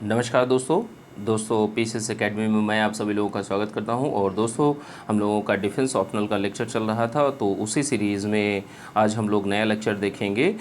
नमस्कार दोस्तों PCS academy में मैं आप सभी लोगों का स्वागत करता हूं। और दोस्तों, हम लोगों का डिफेंस ऑप्शनल का लेक्चर चल रहा था, तो उसी सीरीज़ में आज हम लोग नया लेक्चर देखेंगे।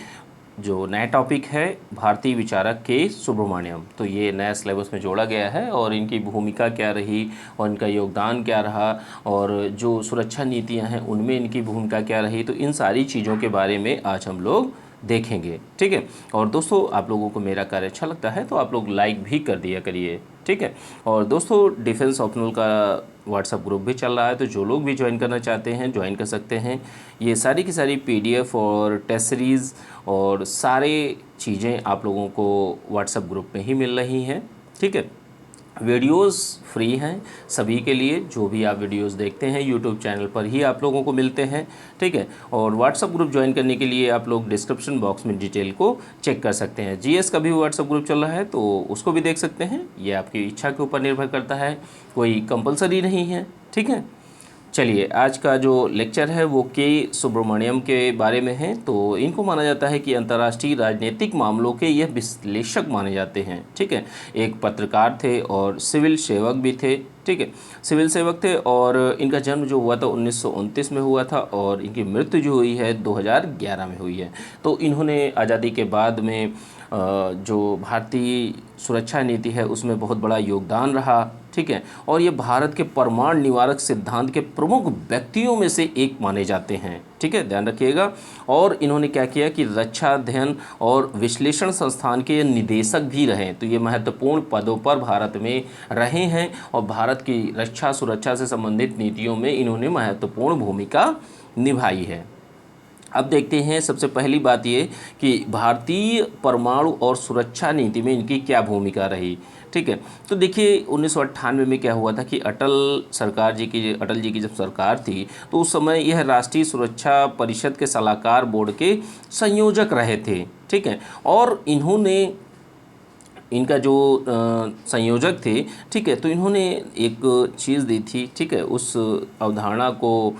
जो नया टॉपिक है भारतीय विचारक के सुब्रमण्यम। तो ये नया सिलेबस में जोड़ा गया है और इनकी भूमिका क्या रही और इनका योगदान क्या रहा और जो सुरक्षा नीतियाँ हैं उनमें इनकी भूमिका क्या रही, तो इन सारी चीज़ों के बारे में आज हम लोग देखेंगे। ठीक है। और दोस्तों, आप लोगों को मेरा कार्य अच्छा लगता है तो आप लोग लाइक भी कर दिया करिए। ठीक है। और दोस्तों, डिफेंस ऑप्शनल का व्हाट्सअप ग्रुप भी चल रहा है, तो जो लोग भी ज्वाइन करना चाहते हैं ज्वाइन कर सकते हैं। ये सारी की सारी पीडीएफ और टेस्ट सीरीज़ और सारे चीज़ें आप लोगों को व्हाट्सएप ग्रुप में ही मिल रही हैं। ठीक है। वीडियोस फ्री हैं सभी के लिए, जो भी आप वीडियोस देखते हैं यूट्यूब चैनल पर ही आप लोगों को मिलते हैं। ठीक है। और व्हाट्सअप ग्रुप ज्वाइन करने के लिए आप लोग डिस्क्रिप्शन बॉक्स में डिटेल को चेक कर सकते हैं। जीएस का भी व्हाट्सअप ग्रुप चल रहा है तो उसको भी देख सकते हैं। ये आपकी इच्छा के ऊपर निर्भर करता है, कोई कंपलसरी नहीं है। ठीक है। चलिए, आज का जो लेक्चर है वो के सुब्रमण्यम के बारे में है। तो इनको माना जाता है कि अंतर्राष्ट्रीय राजनीतिक मामलों के यह विश्लेषक माने जाते हैं। ठीक है। एक पत्रकार थे और सिविल सेवक भी थे। ठीक है। सिविल सेवक थे और इनका जन्म जो हुआ था 1929 में हुआ था और इनकी मृत्यु जो हुई है 2011 में हुई है। तो इन्होंने आज़ादी के बाद में जो भारतीय सुरक्षा नीति है उसमें बहुत बड़ा योगदान रहा। ठीक है। और ये भारत के परमाणु निवारक सिद्धांत के प्रमुख व्यक्तियों में से एक माने जाते हैं। ठीक है, ध्यान रखिएगा। और इन्होंने क्या किया कि रक्षा अध्ययन और विश्लेषण संस्थान के निदेशक भी रहे। तो ये महत्वपूर्ण पदों पर भारत में रहे हैं और भारत की रक्षा सुरक्षा से संबंधित नीतियों में इन्होंने महत्वपूर्ण भूमिका निभाई है। अब देखते हैं सबसे पहली बात ये कि भारतीय परमाणु और सुरक्षा नीति में इनकी क्या भूमिका रही। ठीक है। तो देखिए 1998 में क्या हुआ था कि अटल जी की जब सरकार थी तो उस समय यह राष्ट्रीय सुरक्षा परिषद के सलाहकार बोर्ड के संयोजक रहे थे। ठीक है। और इन्होंने इनका जो संयोजक थे, ठीक है, तो इन्होंने एक चीज़ दी थी। ठीक है। उस अवधारणा को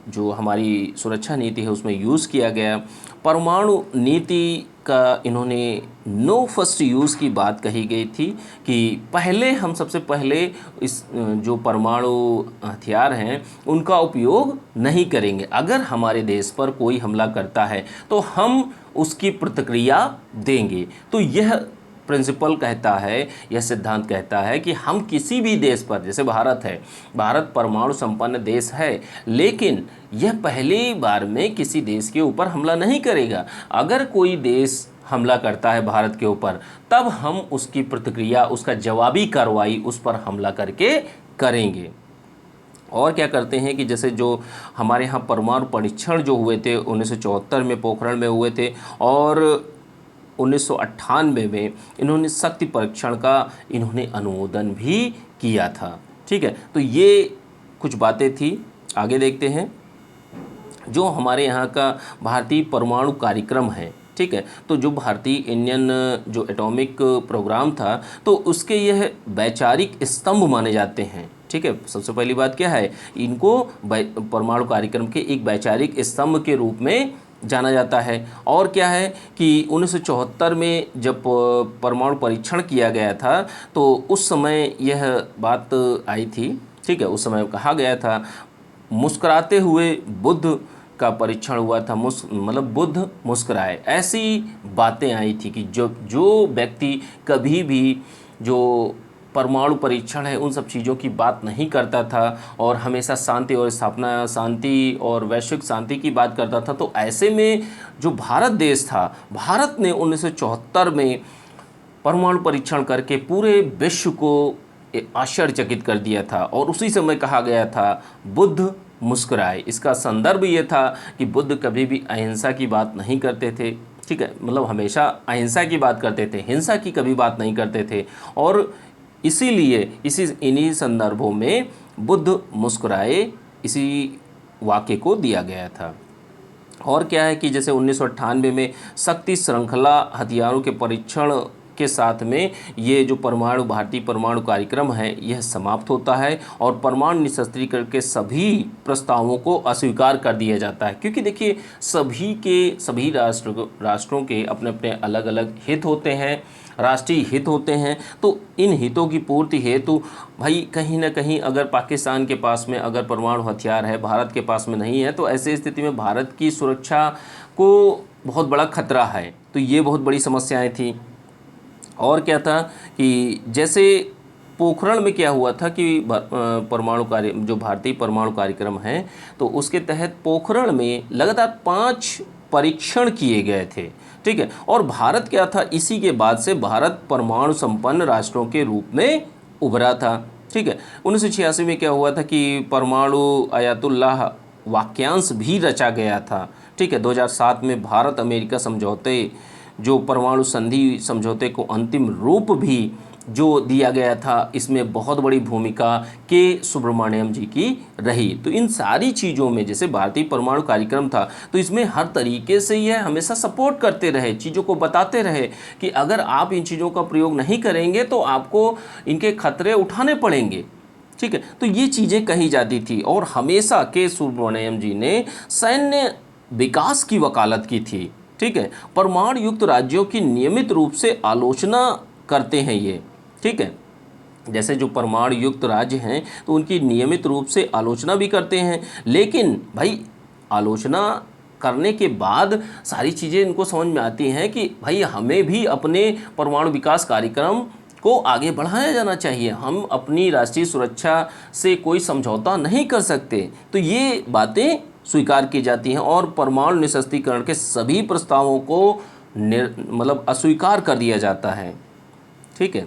जो हमारी सुरक्षा नीति है उसमें यूज़ किया गया। परमाणु नीति का इन्होंने नो फर्स्ट यूज़ की बात कही गई थी कि हम सबसे पहले इस जो परमाणु हथियार हैं उनका उपयोग नहीं करेंगे। अगर हमारे देश पर कोई हमला करता है तो हम उसकी प्रतिक्रिया देंगे। तो यह प्रिंसिपल कहता है, यह सिद्धांत कहता है कि हम किसी भी देश पर, जैसे भारत है, भारत परमाणु संपन्न देश है, लेकिन यह पहली बार में किसी देश के ऊपर हमला नहीं करेगा। अगर कोई देश हमला करता है भारत के ऊपर तब हम उसकी प्रतिक्रिया, उसका जवाबी कार्रवाई उस पर हमला करके करेंगे। और क्या करते हैं कि जैसे जो हमारे यहाँ परमाणु परीक्षण जो हुए थे 1974 में पोखरण में हुए थे और 1998 में इन्होंने शक्ति परीक्षण का इन्होंने अनुमोदन भी किया था। ठीक है। तो ये कुछ बातें थी। आगे देखते हैं जो हमारे यहाँ का भारतीय परमाणु कार्यक्रम है। ठीक है। तो जो भारतीय इंडियन जो एटॉमिक प्रोग्राम था तो उसके यह वैचारिक स्तंभ माने जाते हैं। ठीक है। सबसे पहली बात क्या है, इनको परमाणु कार्यक्रम के एक वैचारिक स्तंभ के रूप में जाना जाता है। और क्या है कि 1974 में जब परमाणु परीक्षण किया गया था तो उस समय यह बात आई थी। ठीक है। उस समय कहा गया था मुस्कुराते हुए बुद्ध का परीक्षण हुआ था, मतलब बुद्ध मुस्कुराए, ऐसी बातें आई थी कि जो व्यक्ति कभी भी जो परमाणु परीक्षण है उन सब चीज़ों की बात नहीं करता था और हमेशा शांति और स्थापना, शांति और वैश्विक शांति की बात करता था, तो ऐसे में जो भारत देश था, भारत ने 1974 में परमाणु परीक्षण करके पूरे विश्व को आश्चर्यचकित कर दिया था। और उसी समय कहा गया था बुद्ध मुस्कुराए। इसका संदर्भ ये था कि बुद्ध कभी भी अहिंसा की बात नहीं करते थे। ठीक है। मतलब हमेशा अहिंसा की बात करते थे, हिंसा की कभी बात नहीं करते थे। और इसीलिए इन्हीं संदर्भों में बुद्ध मुस्कुराए इसी वाक्य को दिया गया था। और क्या है कि जैसे 1998 में शक्ति श्रृंखला हथियारों के परीक्षण के साथ में ये जो भारतीय परमाणु कार्यक्रम है यह समाप्त होता है और परमाणु निशस्त्रीकरण के सभी प्रस्तावों को अस्वीकार कर दिया जाता है। क्योंकि देखिए सभी राष्ट्रों के अपने अपने अलग अलग हित होते हैं, राष्ट्रीय हित होते हैं। तो इन हितों की पूर्ति हेतु भाई कहीं ना कहीं अगर पाकिस्तान के पास में अगर परमाणु हथियार है, भारत के पास में नहीं है, तो ऐसी स्थिति में भारत की सुरक्षा को बहुत बड़ा खतरा है। तो ये बहुत बड़ी समस्याएं थी। और क्या था कि जैसे पोखरण में क्या हुआ था कि परमाणु कार्य जो भारतीय परमाणु कार्यक्रम है, तो उसके तहत पोखरण में लगातार 5 परीक्षण किए गए थे, ठीक है। और भारत क्या था, इसी के बाद से भारत परमाणु संपन्न राष्ट्रों के रूप में उभरा था, ठीक है। 1986 में क्या हुआ था कि परमाणु आयतुल्लाह वाक्यांश भी रचा गया था, ठीक है। 2007 में भारत अमेरिका समझौते जो परमाणु संधि समझौते को अंतिम रूप भी जो दिया गया था, इसमें बहुत बड़ी भूमिका के सुब्रमण्यम जी की रही। तो इन सारी चीज़ों में जैसे भारतीय परमाणु कार्यक्रम था, तो इसमें हर तरीके से यह हमेशा सपोर्ट करते रहे, चीज़ों को बताते रहे कि अगर आप इन चीज़ों का प्रयोग नहीं करेंगे तो आपको इनके खतरे उठाने पड़ेंगे, ठीक है। तो ये चीज़ें कही जाती थी। और हमेशा के सुब्रमण्यम जी ने सैन्य विकास की वकालत की थी, ठीक है। परमाणु युक्त राज्यों की नियमित रूप से आलोचना करते हैं ये, ठीक है। जैसे जो परमाणु युक्त राज्य हैं तो उनकी नियमित रूप से आलोचना भी करते हैं, लेकिन भाई आलोचना करने के बाद सारी चीज़ें इनको समझ में आती हैं कि भाई हमें भी अपने परमाणु विकास कार्यक्रम को आगे बढ़ाया जाना चाहिए, हम अपनी राष्ट्रीय सुरक्षा से कोई समझौता नहीं कर सकते। तो ये बातें स्वीकार की जाती हैं और परमाणु निःशस्त्रीकरण के सभी प्रस्तावों को मतलब अस्वीकार कर दिया जाता है, ठीक है।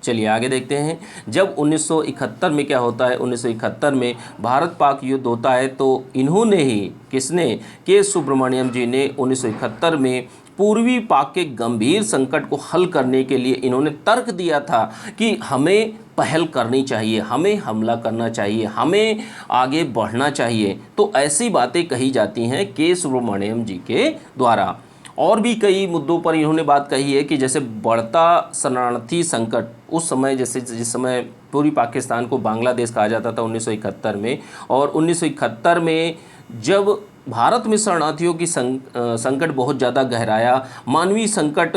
चलिए आगे देखते हैं। जब 1971 में क्या होता है, 1971 में भारत पाक युद्ध होता है, तो इन्होंने ही किसने, के सुब्रमण्यम जी ने 1971 में पूर्वी पाक के गंभीर संकट को हल करने के लिए इन्होंने तर्क दिया था कि हमें पहल करनी चाहिए, हमें हमला करना चाहिए, हमें आगे बढ़ना चाहिए। तो ऐसी बातें कही जाती हैं के सुब्रमण्यम जी के द्वारा। और भी कई मुद्दों पर इन्होंने बात कही है कि जैसे बढ़ता शरणार्थी संकट, उस समय जैसे जिस समय पूर्वी पाकिस्तान को बांग्लादेश कहा जाता था 1971 में, और 1971 में जब भारत में शरणार्थियों की संकट बहुत ज़्यादा गहराया, मानवीय संकट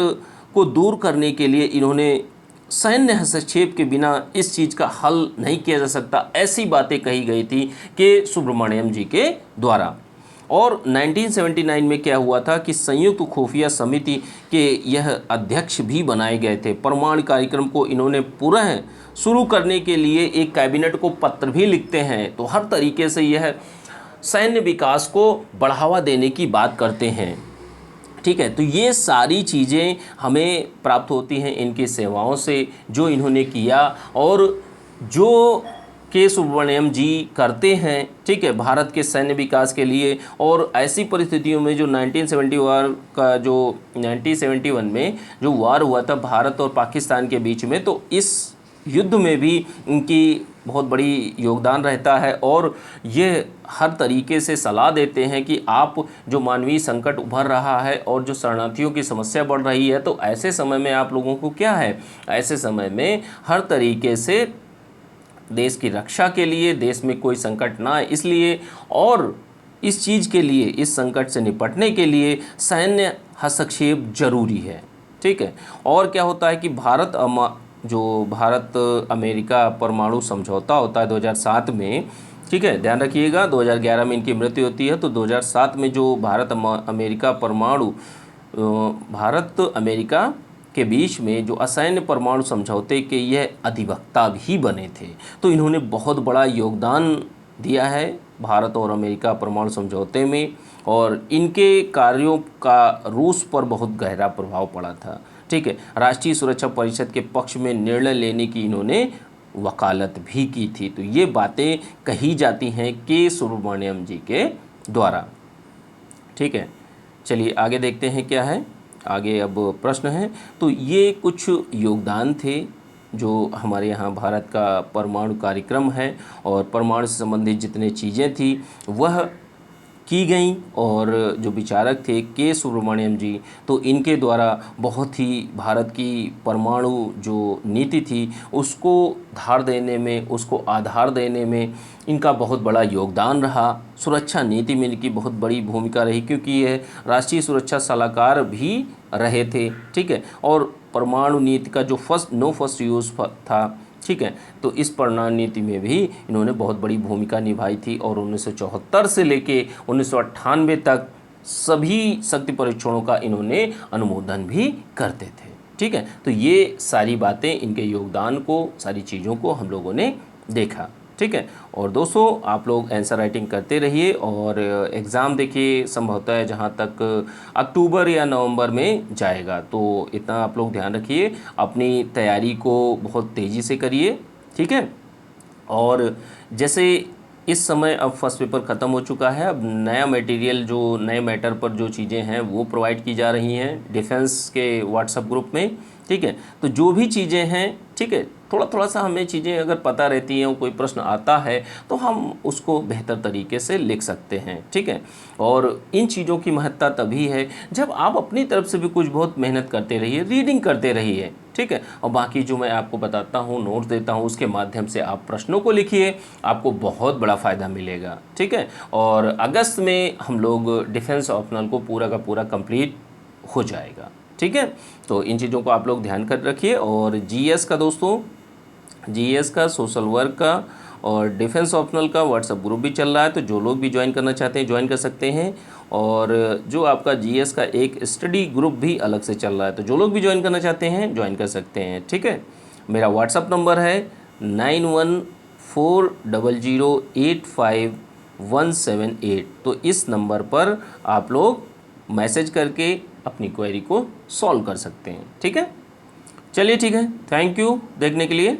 को दूर करने के लिए इन्होंने सैन्य हस्तक्षेप के बिना इस चीज़ का हल नहीं किया जा सकता, ऐसी बातें कही गई थी के सुब्रमण्यम जी के द्वारा। और 1979 में क्या हुआ था कि संयुक्त खुफिया समिति के यह अध्यक्ष भी बनाए गए थे। परमाणु कार्यक्रम को इन्होंने पुनः शुरू करने के लिए एक कैबिनेट को पत्र भी लिखते हैं। तो हर तरीके से यह सैन्य विकास को बढ़ावा देने की बात करते हैं, ठीक है। तो ये सारी चीज़ें हमें प्राप्त होती हैं इनकी सेवाओं से जो इन्होंने किया और जो के सुब्रमण्यम जी करते हैं, ठीक है, भारत के सैन्य विकास के लिए। और ऐसी परिस्थितियों में जो 1971 में जो वार हुआ था भारत और पाकिस्तान के बीच में, तो इस युद्ध में भी इनकी बहुत बड़ी योगदान रहता है। और ये हर तरीके से सलाह देते हैं कि आप जो मानवीय संकट उभर रहा है और जो शरणार्थियों की समस्या बढ़ रही है, तो ऐसे समय में आप लोगों को क्या है, ऐसे समय में हर तरीके से देश की रक्षा के लिए, देश में कोई संकट ना आए इसलिए, और इस चीज़ के लिए, इस संकट से निपटने के लिए सैन्य हस्तक्षेप जरूरी है, ठीक है। और क्या होता है कि भारत अमेरिका परमाणु समझौता होता है 2007 में, ठीक है, ध्यान रखिएगा। 2011 में इनकी मृत्यु होती है, तो 2007 में जो भारत अमेरिका के बीच में जो असैन्य परमाणु समझौते के यह अधिवक्ता भी बने थे। तो इन्होंने बहुत बड़ा योगदान दिया है भारत और अमेरिका परमाणु समझौते में, और इनके कार्यों का रूस पर बहुत गहरा प्रभाव पड़ा था, ठीक है। राष्ट्रीय सुरक्षा परिषद के पक्ष में निर्णय लेने की इन्होंने वकालत भी की थी। तो ये बातें कही जाती हैं के सुब्रमण्यम जी के द्वारा, ठीक है। चलिए आगे देखते हैं क्या है, आगे अब प्रश्न है। तो ये कुछ योगदान थे जो हमारे यहाँ भारत का परमाणु कार्यक्रम है और परमाणु से संबंधित जितने चीज़ें थी वह की गई, और जो विचारक थे के सुब्रमण्यम जी, तो इनके द्वारा बहुत ही भारत की परमाणु जो नीति थी उसको धार देने में, उसको आधार देने में इनका बहुत बड़ा योगदान रहा। सुरक्षा नीति में इनकी बहुत बड़ी भूमिका रही, क्योंकि यह राष्ट्रीय सुरक्षा सलाहकार भी रहे थे, ठीक है। और परमाणु नीति का जो नो फर्स्ट यूज़ था, ठीक है, तो इस परमाणु नीति में भी इन्होंने बहुत बड़ी भूमिका निभाई थी और 1974 से लेके 1998 तक सभी शक्ति परीक्षणों का इन्होंने अनुमोदन भी करते थे। ठीक है, तो ये सारी बातें, इनके योगदान को, सारी चीज़ों को हम लोगों ने देखा। ठीक है, और दोस्तों आप लोग आंसर राइटिंग करते रहिए और एग्ज़ाम देखिए संभवतः है जहाँ तक अक्टूबर या नवंबर में जाएगा, तो इतना आप लोग ध्यान रखिए, अपनी तैयारी को बहुत तेज़ी से करिए। ठीक है, और जैसे इस समय अब फर्स्ट पेपर ख़त्म हो चुका है, अब नया मटेरियल जो नए मैटर पर जो चीज़ें हैं वो प्रोवाइड की जा रही हैं डिफेंस के व्हाट्सएप ग्रुप में। ठीक है, तो जो भी चीज़ें हैं, ठीक है, थोड़ा थोड़ा सा हमें चीज़ें अगर पता रहती हैं, कोई प्रश्न आता है तो हम उसको बेहतर तरीके से लिख सकते हैं। ठीक है, और इन चीज़ों की महत्ता तभी है जब आप अपनी तरफ से भी कुछ बहुत मेहनत करते रहिए, रीडिंग करते रहिए। ठीक है, और बाकी जो मैं आपको बताता हूँ, नोट्स देता हूँ, उसके माध्यम से आप प्रश्नों को लिखिए, आपको बहुत बड़ा फ़ायदा मिलेगा। ठीक है, और अगस्त में हम लोग डिफेंस ऑप्शनल को पूरा का पूरा कंप्लीट हो जाएगा। ठीक है, तो इन चीज़ों को आप लोग ध्यान कर रखिए। और जीएस का दोस्तों, जीएस का, सोशल वर्क का और डिफेंस ऑप्शनल का व्हाट्सएप ग्रुप भी चल रहा है, तो जो लोग भी ज्वाइन करना चाहते हैं ज्वाइन कर सकते हैं। और जो आपका जीएस का एक स्टडी ग्रुप भी अलग से चल रहा है, तो जो लोग भी ज्वाइन करना चाहते हैं ज्वाइन कर सकते हैं। ठीक है, मेरा व्हाट्सएप नंबर है 9140085178। तो इस नंबर पर आप लोग मैसेज करके अपनी क्वेरी को सॉल्व कर सकते हैं। ठीक है, चलिए ठीक है, थैंक यू देखने के लिए।